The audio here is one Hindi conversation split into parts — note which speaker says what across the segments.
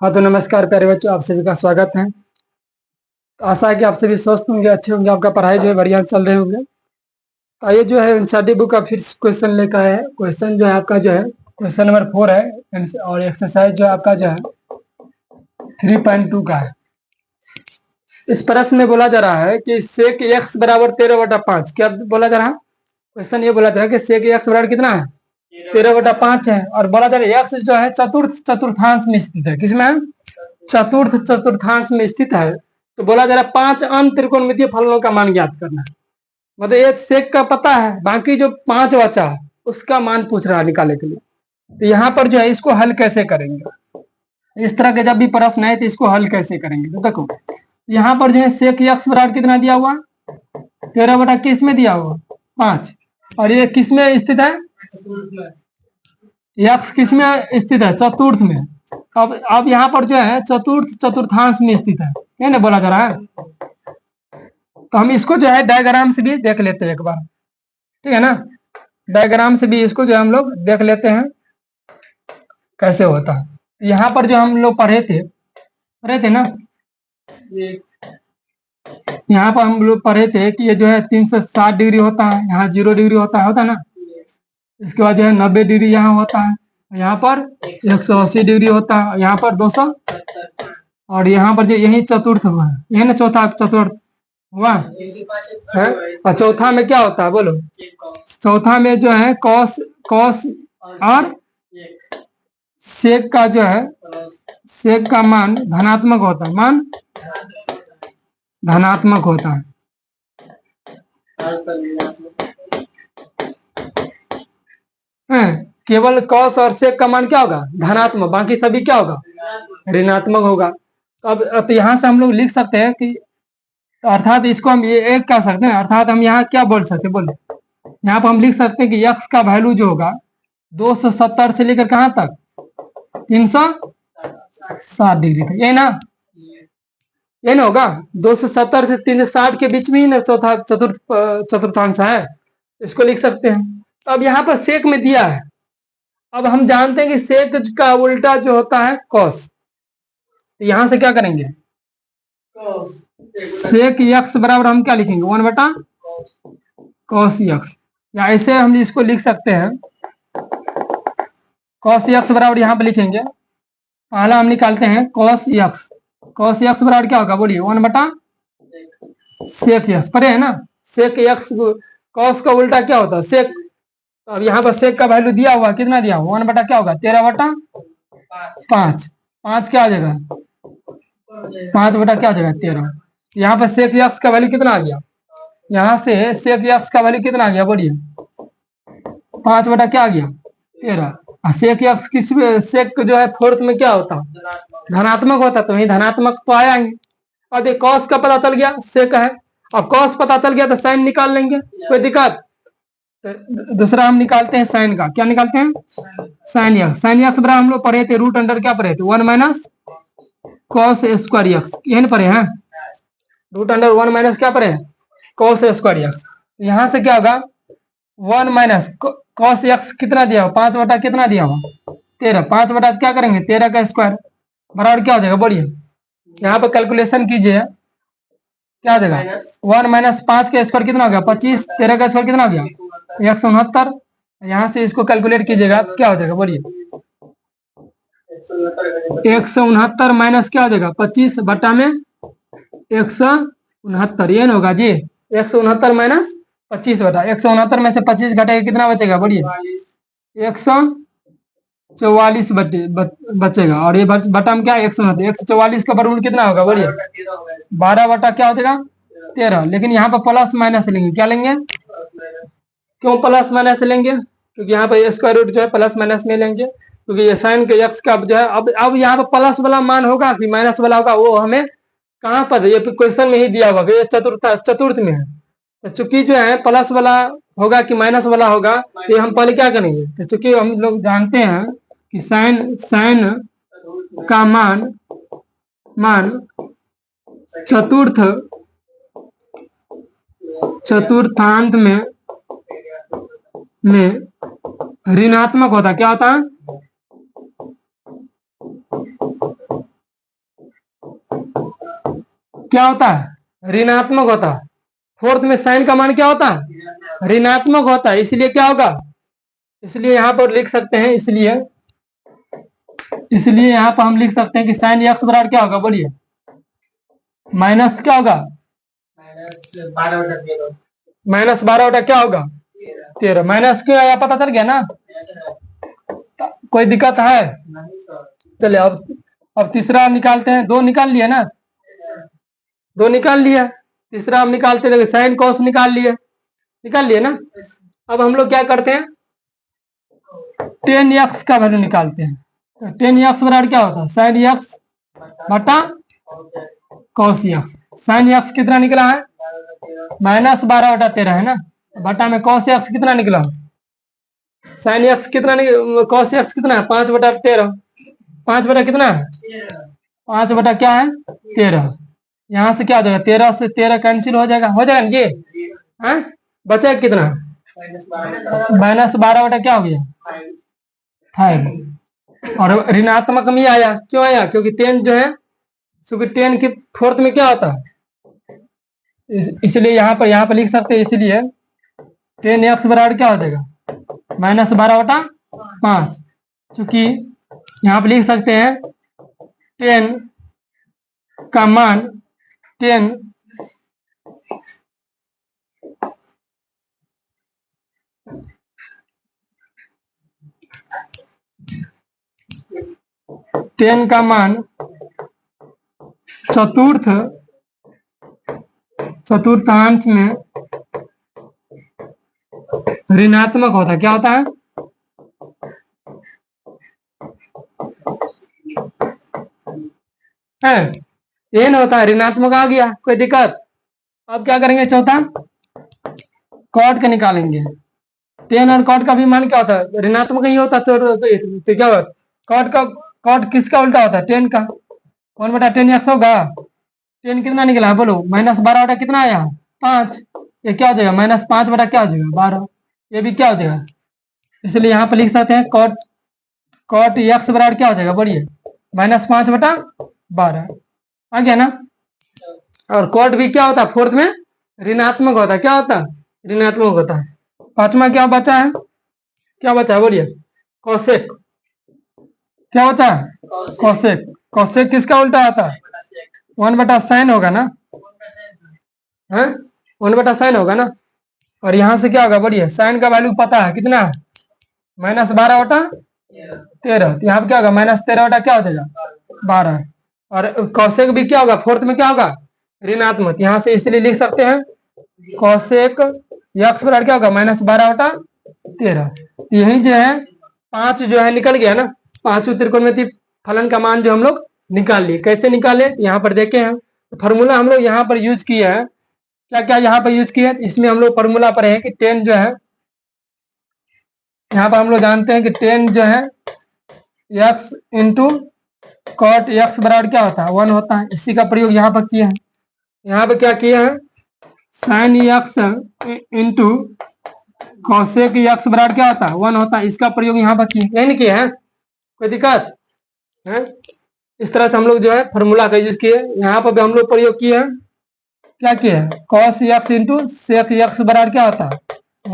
Speaker 1: हाँ तो नमस्कार प्यारे बच्चों, आप सभी का स्वागत है। तो आशा है कि आप सभी स्वस्थ होंगे, अच्छे होंगे, आपका पढ़ाई जो है बढ़िया चल रहे होंगे। तो ये जो है एनसीईआरटी बुक का फिर क्वेश्चन लेकर आए हैं। क्वेश्चन जो है आपका जो है क्वेश्चन नंबर 4 है और एक्सरसाइज जो है आपका जो है 3.2 का है। इस प्रश्न में बोला जा रहा है कि सेक एक्स बराबर 13/5। क्या बोला जा रहा है? क्वेश्चन ये बोला जा रहा है कि सेक एक्स बराबर कितना है? 13/5 है। और बोला जा रहा है एक्स जो है चतुर्थ चतुर्थांश में स्थित है। किसमें है? चतुर्थ चतुर्थांश में स्थित है। तो बोला जा रहा है 5 अंत त्रिकोणमितीय फलनों का मान ज्ञात करना है। मतलब एक सेक का पता है, बाकी जो 5 बचा है उसका मान पूछ रहा है निकालने के लिए। तो यहाँ पर जो है इसको हल कैसे करेंगे? इस तरह के जब भी प्रश्न है तो इसको हल कैसे करेंगे? तो देखो यहाँ पर जो है सेक एक्स बराबर कितना दिया हुआ? 13 किस में दिया हुआ? 5। और ये किस में स्थित है? एक्स किस में स्थित है? चतुर्थ में। अब यहाँ पर जो है चतुर्थ चतुर्थांश में स्थित है, ये ना बोला जा रहा है। तो हम इसको जो है डायग्राम से भी देख लेते हैं एक बार, ठीक है ना। डायग्राम से भी इसको जो हम लोग देख लेते हैं कैसे होता है। यहाँ पर जो हम लोग पढ़े थे ना, यहाँ पर हम लोग पढ़े थे कि ये जो है 360 डिग्री होता है, यहाँ 0 डिग्री होता है ना। इसके बाद जो है 90 डिग्री यहाँ होता है, यहाँ पर 180 डिग्री होता है, यहाँ पर 200, और यहाँ पर जो यही चतुर्थ हुआ है, यही ना चौथा चतुर्थ हुआ है। और चौथा में क्या होता है बोलो? चौथा में जो है कॉस कॉस और सेक का जो है सेक का मान धनात्मक होता है, मान धनात्मक होता है। केवल कॉस और सेक का मान क्या होगा? धनात्मक, बाकी सभी क्या होगा? ऋणात्मक होगा। तो अब यहाँ से हम लोग लिख सकते हैं कि अर्थात इसको हम ये एक कह सकते हैं, अर्थात हम यहाँ क्या बोल सकते हैं बोलो? यहाँ पर हम लिख सकते हैं कि एक्स का वैल्यू जो होगा 270 से लेकर कहां तक? 360 डिग्री तक, ये ना, ये ना होगा। 270 से 360 के बीच में ही ना चौथा चतुर्थांश है, इसको लिख सकते हैं। तो अब यहाँ पर सेक में दिया है, अब हम जानते हैं कि सेक का उल्टा जो होता है कॉस। तो यहां से क्या करेंगे? सेक एक्स बराबर हम क्या लिखेंगे? 1/cos एक्स, या ऐसे हम इसको लिख सकते हैं cos एक्स बराबर यहाँ पे लिखेंगे, पहला हम निकालते हैं cos एक्स। cos एक्स बराबर क्या होगा बोलिए? 1/sec x. पढ़े है ना, sec एक्स। cos का उल्टा क्या होता है? sec। तो अब यहाँ पर sec का वैल्यू दिया हुआ, कितना दिया हुआ? 1 बटा क्या होगा? 13/5। 5 क्या आ जाएगा? 5 बटा क्या आ जाएगा? 13। यहाँ पर sec एक्स का वैल्यू कितना आ गया? यहाँ से sec एक्स का वैल्यू कितना आ गया बोलिए? 5 बटा क्या आ गया? 13। सेक एक्स किस सेक जो है फोर्थ में क्या होता? धनात्मक होता। तो वही धनात्मक तो आया ही। अब ये कॉस का पता चल गया, सेक है। अब कॉस पता चल गया तो साइन निकाल लेंगे, कोई दिक्कत? तो दूसरा हम निकालते हैं साइन का। क्या निकालते हैं? Sine x. साइन एक्स बराबर हम लोग पढ़े थे रूट अंडर क्या पढ़े थे? 1 - cos स्क्वायर एक्स, यही पढ़े हैं। रूट अंडर 1 - क्या पढ़े? cos square x. यहाँ से क्या होगा? 1 - cos एक्स कितना दिया हो? 5 बटा कितना दिया हो? 13। 5 बटा क्या करेंगे? 13 का स्क्वायर बराबर क्या हो जाएगा बोलिए? यहाँ पर कैलकुलेशन कीजिए, क्या हो जाएगा? 1 - 5 का स्क्वायर कितना हो गया? 25। 13 का स्क्वायर कितना हो गया? 169। यहाँ से इसको कैलकुलेट कीजिएगा तो क्या हो जाएगा बोलिए? 169 माइनस क्या हो जाएगा? 25 बटा में 169, ये ना होगा जी। 169 माइनस 25 बटा 169 में से 25 घटेगा, कितना बचेगा बोलिए? 144 बचेगा। और ये बटा में क्या है? 169। 144 का वर्गमूल कितना होगा बोलिए? 12 बटा क्या हो जाएगा? 13। लेकिन यहाँ पर प्लस माइनस लेंगे, क्या लेंगे? क्यों प्लस माइनस लेंगे? क्योंकि यहाँ पर स्क्वायर रूट जो है प्लस माइनस में लेंगे, क्योंकि ये साइन के एक्स का जो है अब यहाँ पर प्लस वाला मान होगा कि माइनस वाला होगा, वो हमें कहाँ पर ये क्वेश्चन में ही दिया हुआ, ये चतुर्थ में है। तो चूंकि जो है प्लस वाला होगा कि माइनस वाला होगा, ये हम पहले क्या करेंगे? तो चूंकि हम लोग जानते हैं कि साइन का मान चतुर्थांत में ऋणात्मक होता, क्या होता है? क्या होता है, ऋणात्मक होता है। फोर्थ में साइन का मान क्या होता है, ऋणात्मक होता है, इसलिए क्या होगा, इसलिए यहाँ पर लिख सकते हैं, इसलिए यहाँ पर हम लिख सकते हैं कि साइन एक्स बराबर क्या होगा, बोलिए, माइनस क्या होगा, माइनस 12 क्या होगा, 13। माइनस क्यों आया पता चल गया ना, कोई दिक्कत है, चलिए अब तीसरा निकालते हैं। 2 निकाल लिया ना, 2 निकाल लिया, तीसरा हम निकालते हैं, साइन कॉस निकाल लिए ना। अब हम लोग क्या करते हैं, टेन एक्स का वैल्यू निकालते हैं। तो टेन एक्स बराबर क्या होता है, साइन एक्स बटा कॉस एक्स। साइन एक्स कितना निकला है, माइनस 12/13 है ना, बटा में कॉस एक्स कितना निकला, साइन एक्स कितना, कॉस एक्स कितना है, 5/13। 5 बटा कितना है, 5 बटा क्या है 13। यहाँ से क्या हो जाएगा, 13 से 13 कैंसिल हो जाएगा ना जी, हाँ बचा कितना, माइनस 12 क्या हो गया 5। और ऋणात्मक में आया, क्यों आया, क्योंकि 10 जो है, क्योंकि 10 की फोर्थ में क्या होता है, इसलिए यहाँ पर लिख सकते हैं, इसलिए 10x बराबर क्या हो जाएगा, माइनस 12/5। चूंकि यहाँ पर लिख सकते हैं 10 का मान 10 का मान चतुर्थांश में ऋणात्मक होता है, क्या होता है, एन होता है, ऋणात्मक आ गया, कोई दिक्कत। अब क्या करेंगे, चौथा कॉट का निकालेंगे। 10 और कॉट का भी मान क्या होता है, ऋणात्मक ही होता है, तो क्या होता, कॉट किसका उल्टा होता है, 10 का। 1/10x होगा, 10 कितना निकला बोलो, माइनस 12 कितना आया 5। ये क्या हो जाएगा, माइनस 5 बटा क्या हो जाएगा 12। ये भी क्या हो जाएगा, इसलिए यहाँ पर लिख सकते हैं कॉट एक्स बराबर क्या हो जाएगा, बोलिए, -5/12 आ गया ना। और कॉट भी क्या होता है, फोर्थ में ऋणात्मक होता है, क्या होता है, ऋणात्मक होता है। पांचवा क्या बचा है, बोलिए, कोसेक। क्या बचा है, कोसेक। कोसेक किसका उल्टा आता है, 1/sin होगा ना, 1/sin होगा ना। और यहाँ से क्या होगा, बोलिए, साइन का वैल्यू पता है कितना है, -12/13। यहाँ पे क्या होगा, -13 क्या हो जाएगा 12। और कौशेक भी क्या होगा, फोर्थ में क्या होगा, ऋणात्मक। यहाँ से इसलिए लिख सकते हैं कौशेक एक्स बराबर क्या होगा, -12/13। यही जो है 5 जो है निकल गया ना, 5 त्रिकोणमितीय फलन का मान जो हम लोग निकाल लिए। कैसे निकाले, यहाँ पर देखे हैं, फॉर्मूला हम लोग यहाँ पर यूज किए हैं। क्या क्या यहाँ पर यूज किया है, इसमें हम लोग फॉर्मूला पर है कि 10 जो है, यहाँ पर हम लोग जानते हैं कि 10 जो है x इंटू कॉट एक्स बराबर क्या होता है 1 होता है। इसी का प्रयोग यहाँ पर किया है। यहाँ पर क्या किया है, sine x into cosec x बराबर क्या होता है 1 होता है। इसका प्रयोग यहाँ पर किया, यही नहीं किया है, कोई दिक्कत है। इस तरह से हम लोग जो है फॉर्मूला का यूज किए। यहाँ पर भी हम लोग प्रयोग किए हैं, क्या किया है, cos x into sec x बराबर क्या होता है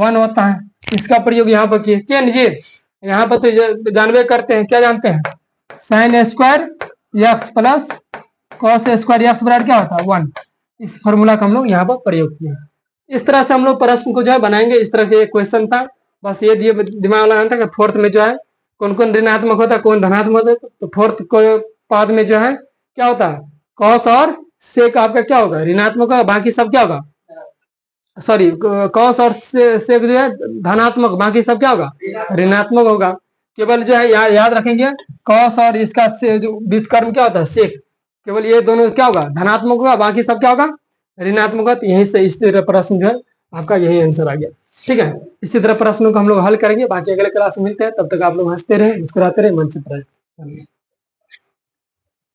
Speaker 1: 1 होता है। इसका प्रयोग यहाँ पर किए, क्या जी, यहाँ पर तो जानवे करते हैं, क्या जानते हैं, sine square x plus cos square x बराबर क्या होता है 1। इस फॉर्मूला का हम लोग यहाँ पर प्रयोग किए। इस तरह से हम लोग प्रश्न को जो है बनाएंगे। इस तरह के क्वेश्चन था, बस ये दिमाग लगाना था कि फोर्थ में जो है कौन कौन ऋणात्मक होता है, कौन धनात्मक होता है। तो फोर्थ पाद में जो है क्या होता है, कॉस और सेक आपका क्या होगा, ऋणात्मक होगा, बाकी सब क्या होगा, सॉरी, कॉस और सेक जो है धनात्मक, बाकी सब क्या होगा, ऋणात्मक होगा। केवल जो है याद रखेंगे, कॉस और इसका व्युत्क्रम क्या होता है सेक, केवल ये दोनों क्या होगा, धनात्मक होगा, बाकी सब क्या होगा, ऋणात्मक होगा। तो यहीं से इस तरह प्रश्न जो है आपका यही आंसर आ गया। ठीक है, इसी तरह प्रश्नों को हम लोग हल करेंगे। बाकी अगले क्लास में मिलते हैं, तब तक आप लोग हंसते रहे, मुस्कुराते रहे, मन से पढ़ाई।